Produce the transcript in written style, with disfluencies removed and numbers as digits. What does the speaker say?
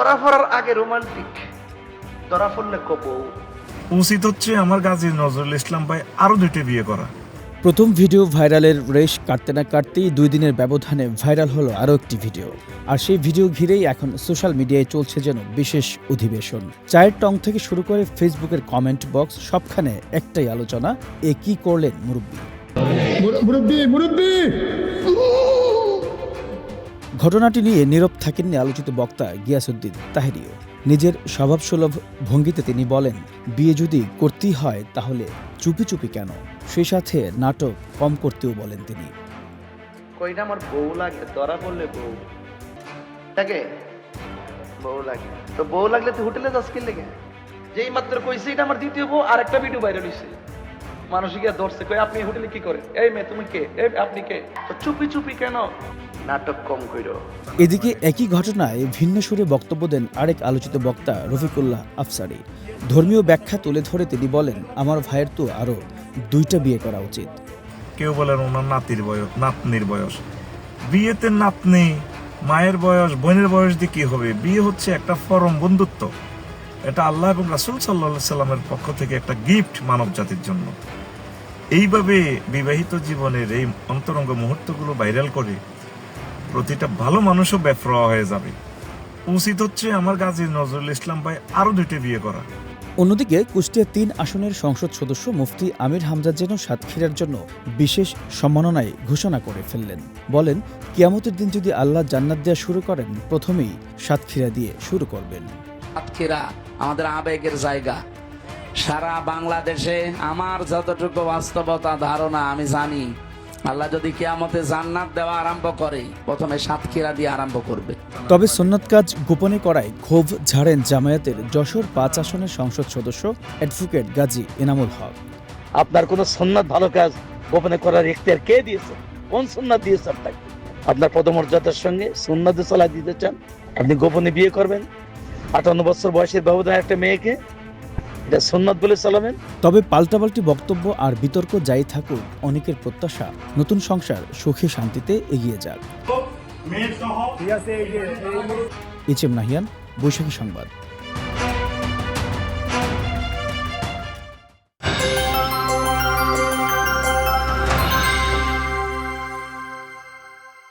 ধরা পড়ার আগে রোমান্টিক, ধরা পড়লে কবু। উচিত হচ্ছে আমার গাজী নজরুল ইসলাম ভাই আরো 2টি বিয়ে করা। প্রথম ভিডিও ভাইরালের রেশ কাটতে না কাটতেই 2 দিনের ব্যবধানে ভাইরাল হলো আরও একটি ভিডিও। আর সেই ভিডিও ঘিরেই এখন সোশ্যাল মিডিয়ায় চলছে যেন বিশেষ অধিবেশন। চায়ের টং থেকে শুরু করে ফেসবুকের কমেন্ট বক্স, সবখানে একটাই আলোচনা, এ কি করলেন মুরব্বি। ঘটনাটি নিয়ে নীরব থাকেননি আলোচিত বক্তা গিয়াসউদ্দিন তাহেরিও। নিজের স্বভাবসুলভ ভঙ্গিতে তিনি বলেন, বিয়ে যদি করতেই হয় তাহলে চুপি চুপি কেন, সেই সাথে নাটক কম করতেও বলেন তিনি। কইটা আমার বউ লাগে, ধরা পড়লে বউ লাগে, বউ লাগে। তো বউ লাগলে তুই হোটেলে যাস কি লেগে? যেই মাত্র কইছে এটা আমার দ্বিতীয় বউ, আর একটা ভিডিও ভাইরাল হইছে, মানুষ গিয়ে ধরছে, কই আপনি হোটেলে কি করেন? এই মেয়ে তুমি কে? এই আপনি কে? তো চুপি চুপি কেন? নাটক কম কইরো। এদিকে একই ঘটনায় ভিন্ন সুরে বক্তব্য দেন আরেক আলোচিত বক্তা রফিকুল্লাহ আফসারী। ধর্মীয় ব্যাখ্যা তুলে ধরে তিনি বলেন, আমার ভাইয়ের তো আরও 2টা বিয়ে করা উচিত। কেউ বলেন ওনার নাতনির বয়স। বিয়েতে নাতনি, মায়ের বয়স, বোনের বয়স দিয়ে কি হবে? বিয়ে হচ্ছে একটা পরম বন্ধুত্ব। এটা আল্লাহ এবং রাসূল সাল্লাল্লাহু আলাইহি সাল্লামের পক্ষ থেকে একটা গিফট মানব জাতির জন্য। এইভাবে বিবাহিত জীবনের এই অন্তরঙ্গ মুহূর্তগুলো ভাইরাল করে প্রতিটা ভালো মানুষও বেফরোয়া হয়ে যাবে। উচিত হচ্ছে আমার গাজী নজরুল ইসলাম ভাই আরো 2টি বিয়ে করা। অন্যদিকে কুষ্টিয়া 3 আসনের সংসদ সদস্য মুফতি আমির হামজা যেন সাতক্ষীরার জন্য বিশেষ সম্মাননায় ঘোষণা করে ফেললেন। বলেন, কিয়ামতের দিন যদি আল্লাহ জান্নাত দেওয়া শুরু করেন, প্রথমেই সাতক্ষীরা দিয়ে শুরু করবেন। সাতক্ষীরা আমাদের আবেগের জায়গা। সারা বাংলাদেশে আমার যতটুকু বাস্তবতা ধারণা আমি জানি, আল্লাহ যদি কিয়ামতে জান্নাত দেওয়া আরম্ভ করে, প্রথমে সাতক্ষীরা দিয়ে আরম্ভ করবে। তবে সুন্নাত কাজ গোপনে করায় ক্ষোভ ঝাড়েন জামায়াতের যশোর 5 আসনের সংসদ সদস্য অ্যাডভোকেট গাজী এনামুল হক। আপনার কোন সুন্নাত ভালো কাজ গোপনে করার ইখতিয়ার কে দিয়েছে? কোন সুন্নাত দিয়েছে আপনাকে? আপনার পদমর্যাদার সঙ্গে সুন্নাতে চলা দিতে চান, আপনি গোপনে বিয়ে করবেন 58 বছর বয়সের ব্যবধানে একটা মেয়েকে? এটা সুন্নাত বলে চালাবেন? তবে পাল্টাপাল্টি বক্তব্য আর বিতর্ক যাই থাকুক, অনেকের প্রত্যাশা নতুন সংসার সুখে শান্তিতে এগিয়ে যাক। এইচ এম নাহিয়ান, বৈশাখী সংবাদ।